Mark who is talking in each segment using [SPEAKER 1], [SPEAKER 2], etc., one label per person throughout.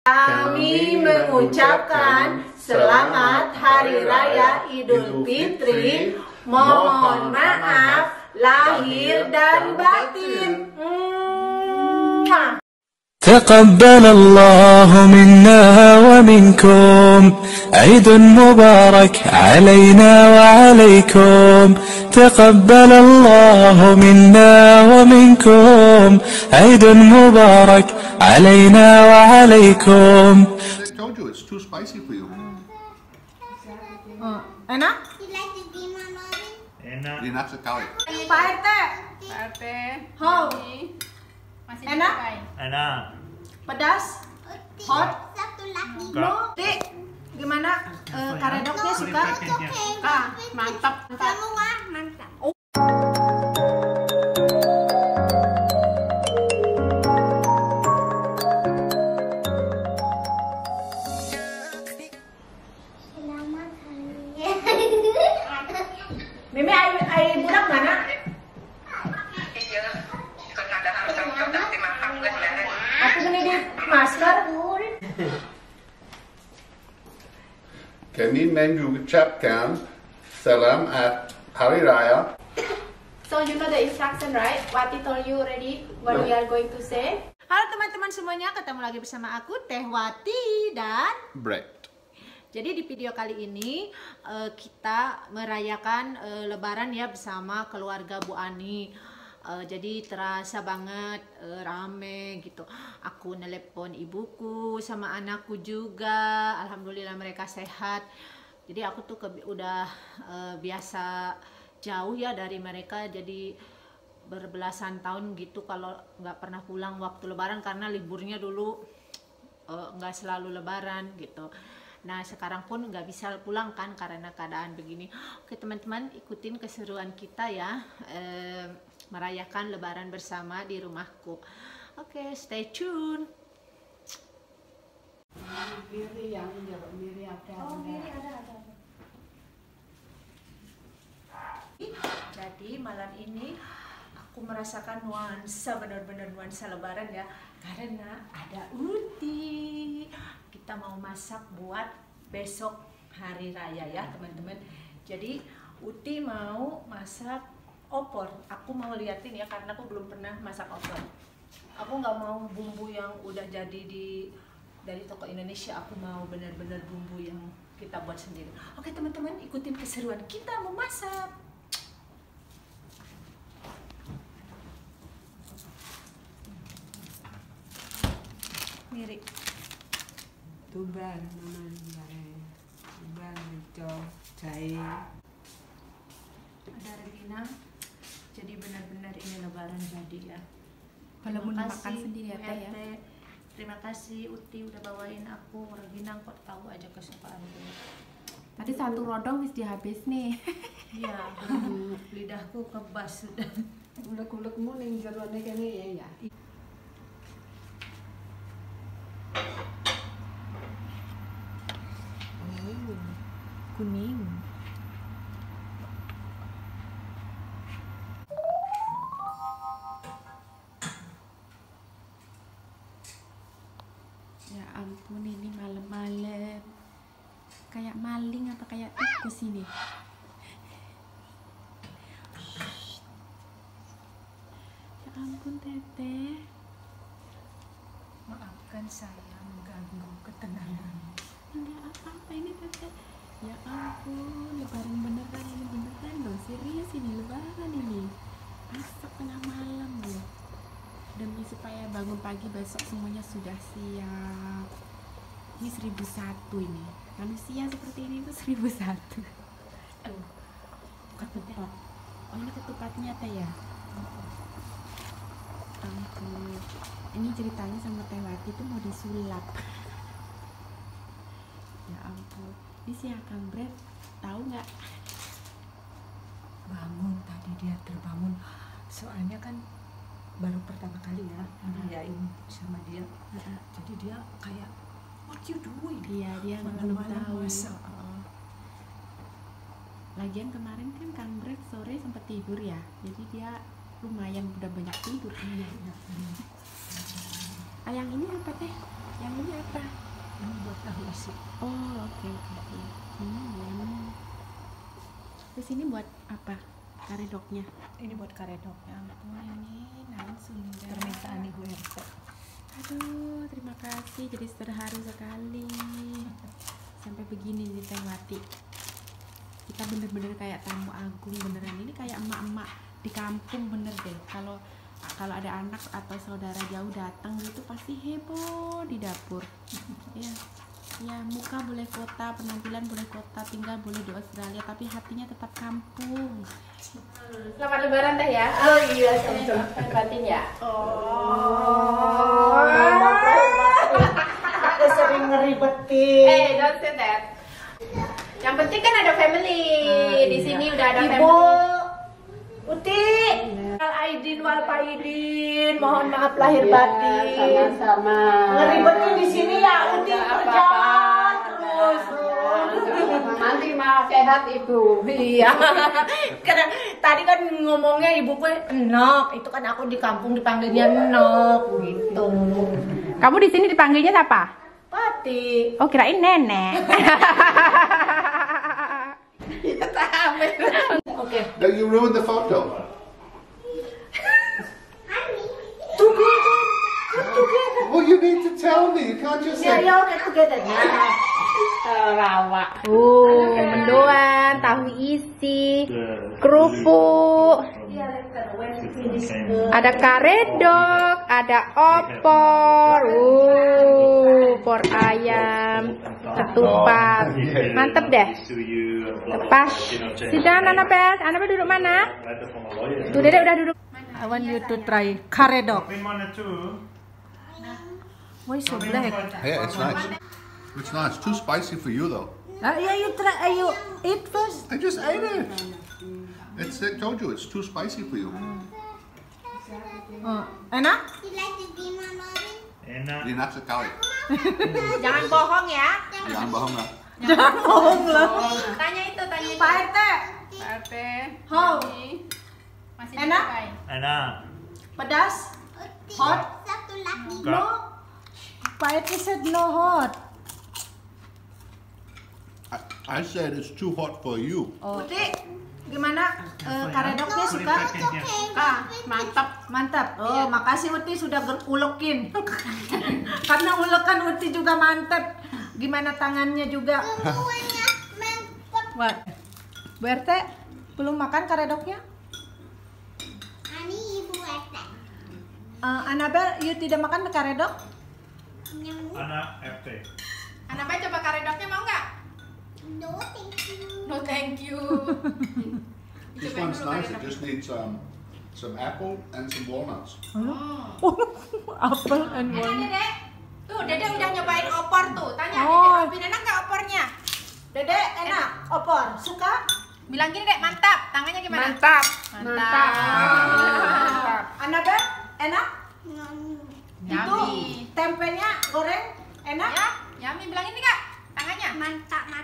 [SPEAKER 1] Kami mengucapkan selamat Hari Raya Idul Fitri. Mohon maaf lahir dan batin.
[SPEAKER 2] تقبل الله منا ومنكم عيد مبارك علينا وعليكم تقبل الله منا ومنكم عيد مبارك علينا وعليكم.
[SPEAKER 3] I told you it's too spicy for you.
[SPEAKER 1] Enak?
[SPEAKER 3] Enak sekali.
[SPEAKER 1] Pak RT. How? Enak?
[SPEAKER 4] Enak.
[SPEAKER 1] Pedas? Hot? No? Dik, gimana? Karedoknya suka? Mantap. Mimi, ai budak mana? Aku gini di masker.
[SPEAKER 3] Kami mengucapkan selamat Hari Raya.
[SPEAKER 5] So you know the instruction, right? What he told you already? What we are going to say?
[SPEAKER 1] Halo teman-teman semuanya, ketemu lagi bersama aku Teh Wati dan
[SPEAKER 3] Brett.
[SPEAKER 1] jadi di video kali ini kita merayakan Lebaran ya bersama keluarga Bu Ani. Jadi terasa banget rame gitu. Aku nelepon ibuku sama anakku juga. Alhamdulillah mereka sehat. Jadi aku tuh udah biasa jauh ya dari mereka. Jadi berbelasan tahun gitu kalau nggak pernah pulang waktu Lebaran karena liburnya dulu nggak selalu Lebaran gitu. Nah sekarang pun nggak bisa pulang kan karena keadaan begini. Oke teman-teman, ikutin keseruan kita ya merayakan Lebaran bersama di rumahku. Oke, stay tune. Jadi malam ini aku merasakan nuansa, benar-benar nuansa Lebaran ya, karena ada Uti. Kita mau masak buat besok hari raya ya teman-teman. Jadi Uti mau masak opor. Aku mau liatin ya karena aku belum pernah masak opor. Aku nggak mau bumbu yang udah jadi dari toko Indonesia. Aku mau benar-benar bumbu yang kita buat sendiri. Oke teman-teman, ikutin keseruan kita memasak. Mirip.
[SPEAKER 6] Tumbal naman bae. Tumbal itu jahe.
[SPEAKER 1] Ada rengginang. Jadi benar-benar ini Lebaran jadi ya.
[SPEAKER 5] Kalau mau makan sendiri ya
[SPEAKER 1] Bu
[SPEAKER 5] Teh ya.
[SPEAKER 1] RT. Terima kasih Uti udah bawain aku rengginang, kok tahu aja kesukaan gue.
[SPEAKER 5] Tadi satu rodong wis dihabis nih.
[SPEAKER 1] Iya, lidahku kebas sudah.
[SPEAKER 6] Ulek-ulekmu ning jerone kene ya.
[SPEAKER 5] Kuning. Ya ampun, ini malam-malam kayak maling apa kayak tikus ini. Ya ampun Teteh.
[SPEAKER 1] Maafkan saya mengganggu ketenangan.
[SPEAKER 5] Enggak apa-apa ini Teteh. Ya ampun, Lebaran beneran ini, beneran loh, serius ini Lebaran ini. Masak tengah malam loh. Demi supaya bangun pagi besok semuanya sudah siap. Ini 1001 ini. Manusia seperti ini tuh 1001. Aduh, ketupat. Oh ini ketupatnya Teh ya. Ampun. Ini ceritanya sama Teh Wati tuh mau disulap. Ya ampun. Ini si Akang Brett tahu nggak?
[SPEAKER 6] Bangun tadi dia terbangun. Soalnya kan baru pertama kali ya ngerayain sama dia. Jadi dia kayak what you doing?
[SPEAKER 5] Iya, dia belum tahu. Lagian kemarin kan Kang Brett sore sempat tidur ya. Jadi dia lumayan udah banyak tidur. Ayang ini apa Teh? Yang ini apa?
[SPEAKER 6] Ini buat tahu isi.
[SPEAKER 5] Oh, oke. Terus ini buat apa? Karedoknya.
[SPEAKER 6] Ini buat karedok.
[SPEAKER 5] Ya ampun, ini langsung
[SPEAKER 6] Permintaan Ibu RT.
[SPEAKER 5] Aduh, terima kasih. Jadi terharu sekali. Sampai begini nih Teh Wati. Kita bener-bener kayak tamu agung beneran. Ini kayak emak-emak di kampung bener deh. Kalau ada anak atau saudara jauh datang gitu pasti heboh di dapur. Ya. Ya, muka boleh kota, penampilan boleh kota, tinggal boleh di Australia, tapi hatinya tetap kampung. Selamat Lebaran Teh ya.
[SPEAKER 1] Oh iya, sama-sama.
[SPEAKER 5] Batin ya.
[SPEAKER 1] Oh, aku sering ngeribetin.
[SPEAKER 5] Don't say that. Yang penting kan ada family. Di sini udah ada
[SPEAKER 1] Ibu
[SPEAKER 5] family.
[SPEAKER 1] Uti, wal aidin wal faidin, mohon maaf lahir batin.
[SPEAKER 4] Sama-sama.
[SPEAKER 1] Ngeribetin di sini ya, Uti berjalan terus.
[SPEAKER 4] Nanti mah sehat Ibu.
[SPEAKER 1] Iya. Karena tadi kan ngomongnya ibu gue Enok, itu kan aku di kampung dipanggilnya Enok gitu.
[SPEAKER 5] Kamu di sini dipanggilnya siapa?
[SPEAKER 1] Pati.
[SPEAKER 5] Oh, kirain nenek.
[SPEAKER 1] Oke.
[SPEAKER 3] No, you ruined the photo. Well, you need to tell me. You can't just
[SPEAKER 1] Ya
[SPEAKER 3] say.
[SPEAKER 1] ya oke together.
[SPEAKER 4] Rawa.
[SPEAKER 5] Mendoan, tahu isi, kerupuk, ada karedok, ada opor, opor ayam, ketupat, mantep deh. Lepas, sidang Anabel duduk mana? Tuh Dedek udah duduk.
[SPEAKER 1] I want you to try karedok. Why so black?
[SPEAKER 3] Yeah, it's nice. It's nice. Too spicy for you though.
[SPEAKER 1] Yeah, you try. You eat first.
[SPEAKER 3] I just ate it. I told you it's too spicy for you.
[SPEAKER 1] Enak?
[SPEAKER 3] Enak sekali.
[SPEAKER 5] Jangan bohong ya.
[SPEAKER 3] Jangan bohong lah.
[SPEAKER 1] Jangan bohong lah.
[SPEAKER 5] Tanya itu.
[SPEAKER 1] Pak RT, how?
[SPEAKER 5] Masih
[SPEAKER 1] Enak?
[SPEAKER 7] Enak.
[SPEAKER 1] Pedas? Hot? No. Pak RT said no hot.
[SPEAKER 3] I said it's too hot for you.
[SPEAKER 1] Uti, gimana karedoknya suka? Mantap. Oh, makasih Uti sudah ulekin. Karena ulekan Uti juga mantap. Gimana tangannya juga? What? Bu RT, belum makan karedoknya? Anabel, you tidak makan karedok?
[SPEAKER 7] Anak FT.
[SPEAKER 5] Anabel coba karedoknya mau nggak? No thank you.
[SPEAKER 3] This one's nice. It just needs some apple and some walnuts.
[SPEAKER 1] Apple and
[SPEAKER 5] Enak
[SPEAKER 1] walnut.
[SPEAKER 5] Dedek. Tuh Dedek udah nyobain opor tuh. Tanya
[SPEAKER 1] Oh.
[SPEAKER 5] Dedek, enak nggak opornya?
[SPEAKER 1] Dede, enak? Opor, suka?
[SPEAKER 5] Bilang gini Dek, mantap. Tangannya gimana?
[SPEAKER 4] Mantap.
[SPEAKER 5] Mantap.
[SPEAKER 1] Anabel, enak? Itu
[SPEAKER 5] Yummy.
[SPEAKER 1] tempenya goreng enak?
[SPEAKER 5] Ya, yummy. Bilang ini Kak. Tangannya.
[SPEAKER 4] Mantap.
[SPEAKER 1] Oh,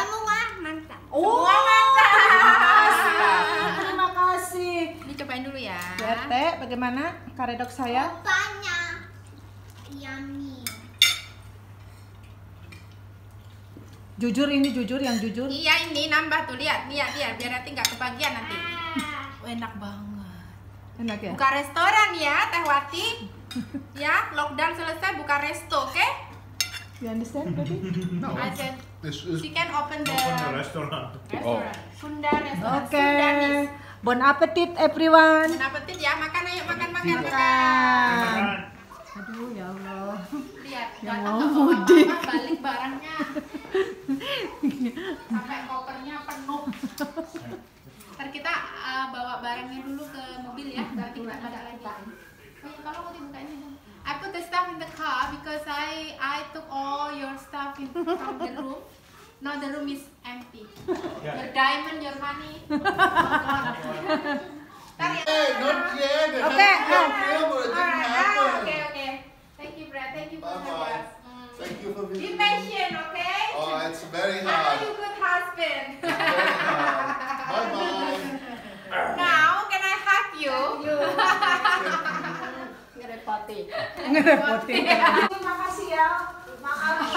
[SPEAKER 5] Semua mantap.
[SPEAKER 1] Terima kasih.
[SPEAKER 5] Ini cobain dulu ya.
[SPEAKER 1] Bu RT, bagaimana karedok saya? Jujur ini jujur, yang jujur.
[SPEAKER 5] Iya ini nambah tuh lihat biar nanti nggak kebagian nanti. Enak banget.
[SPEAKER 1] Enak ya?
[SPEAKER 5] Buka restoran ya Teh Wati. Ya lockdown selesai buka resto, oke?
[SPEAKER 1] You understand, baby?
[SPEAKER 3] No,
[SPEAKER 5] I said
[SPEAKER 3] this is.
[SPEAKER 5] she can open the
[SPEAKER 7] Restoran.
[SPEAKER 5] restaurant. Sunda restoran.
[SPEAKER 1] Oke.
[SPEAKER 5] Sundanis.
[SPEAKER 1] Bon appetit everyone.
[SPEAKER 5] Bon appetit ya, makan ayo makan.
[SPEAKER 7] Makan.
[SPEAKER 1] Aduh ya Allah.
[SPEAKER 5] Lihat,
[SPEAKER 1] Yang
[SPEAKER 5] datang
[SPEAKER 1] mau
[SPEAKER 5] ke
[SPEAKER 1] mudik.
[SPEAKER 5] mama, balik barangnya. Sampai kopernya penuh. Ntar kita bawa barangnya dulu ke mobil ya, nanti kita balik lagi. Oh ya, kalau mau dibukain dong. I put the stuff in the car because I took all your stuff from the room. Now the room is empty. Your diamond, your money. Ntar ya.
[SPEAKER 3] Hey, not yet. It
[SPEAKER 1] Okay,
[SPEAKER 3] happened on film, but it didn't happen.
[SPEAKER 5] Okay. Thank you, Brad. Thank you for the
[SPEAKER 3] Bye-bye.
[SPEAKER 5] words.
[SPEAKER 3] Thank you for
[SPEAKER 5] Be
[SPEAKER 3] visiting.
[SPEAKER 5] patient, okay?
[SPEAKER 3] Oh, it's very
[SPEAKER 5] I know
[SPEAKER 3] hard.
[SPEAKER 5] you good husband.
[SPEAKER 3] Very hard. Bye bye.
[SPEAKER 5] Now, can I hug you?
[SPEAKER 4] ngerepoti.
[SPEAKER 6] Ngerepoti.
[SPEAKER 1] Terima kasih ya. Maaf.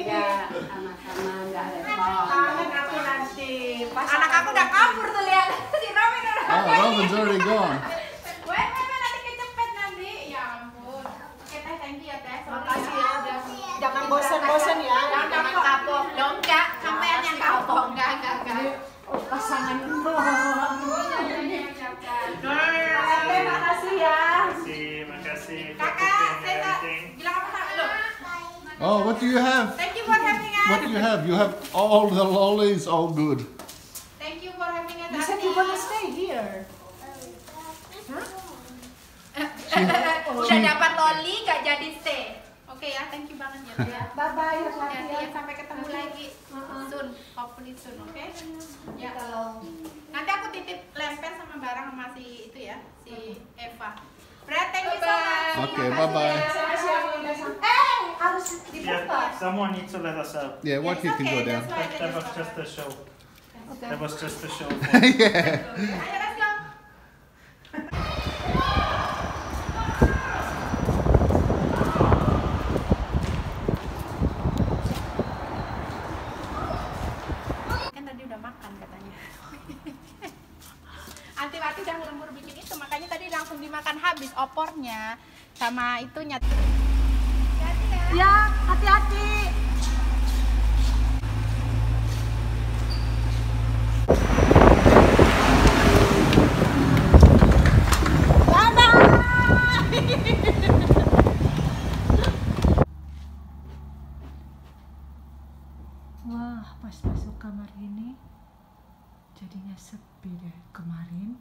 [SPEAKER 4] Ya, sama-sama nggak repot.
[SPEAKER 1] Kangen aku nanti. Pas
[SPEAKER 8] Anak aku udah kabur tuh lihat. Si Robin udah.
[SPEAKER 3] Oh, Robin's already gone.
[SPEAKER 8] Weh, nanti kecepet nanti. Ya ampun. Oke teh, thank you ya teh.
[SPEAKER 1] Makasih ya. Jangan bosan-bosan ya.
[SPEAKER 8] Jangan kapok. Dong enggak, sampean yang kapok. Enggak.
[SPEAKER 1] Pasangan
[SPEAKER 8] Terima kasih ya.
[SPEAKER 7] Makasih.
[SPEAKER 8] Kakak, saya bilang apa sama lu?
[SPEAKER 3] Oh, what do you have?
[SPEAKER 8] Thank you for having us.
[SPEAKER 3] What do you have? You have all the lollies. Oh, good.
[SPEAKER 8] Thank you for having us.
[SPEAKER 1] You said you wanna stay here.
[SPEAKER 8] Udah dapat loli, gak jadi stay. Oke ya, thank you banget ya.
[SPEAKER 1] Bye bye.
[SPEAKER 8] Ya, sampai ketemu lagi soon, hopefully soon, oke? Ya, nanti aku titip lemper sama barang sama si itu ya, si Eva. Brad, thank you so much.
[SPEAKER 3] Okay, bye-bye.
[SPEAKER 1] Harus
[SPEAKER 7] Yeah, someone needs to let us out.
[SPEAKER 3] Yeah, what you can go down.
[SPEAKER 7] That was just a show. That was just a show.
[SPEAKER 3] Yeah.
[SPEAKER 8] Ayo, let's go. Kan tadi udah makan katanya. Anti-anti udah lembur bikin itu, makanya tadi langsung dimakan habis opornya sama itunya. Hati-hati ya.
[SPEAKER 1] Ya, hati-hati.
[SPEAKER 6] Wah, pas masuk kamar ini jadinya sepi deh. Kemarin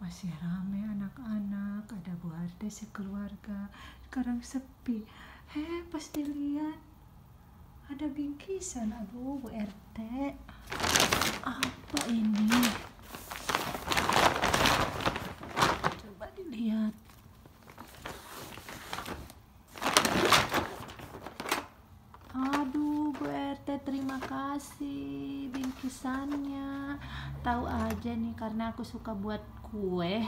[SPEAKER 6] masih rame anak-anak, ada Bu RT sekeluarga. Sekarang sepi. Pas dilihat ada bingkisan. Aduh, Bu RT, apa ini? Coba dilihat. Aduh, Bu RT, terima kasih bingkisannya. Tahu aja nih karena aku suka buat kue.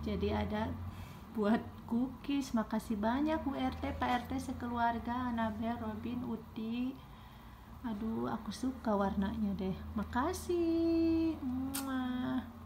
[SPEAKER 6] Jadi ada buat cookies. Makasih banyak Bu RT, Pak RT sekeluarga, Anabel, Robin, Uti. Aduh, aku suka warnanya deh. Makasih. Mwah.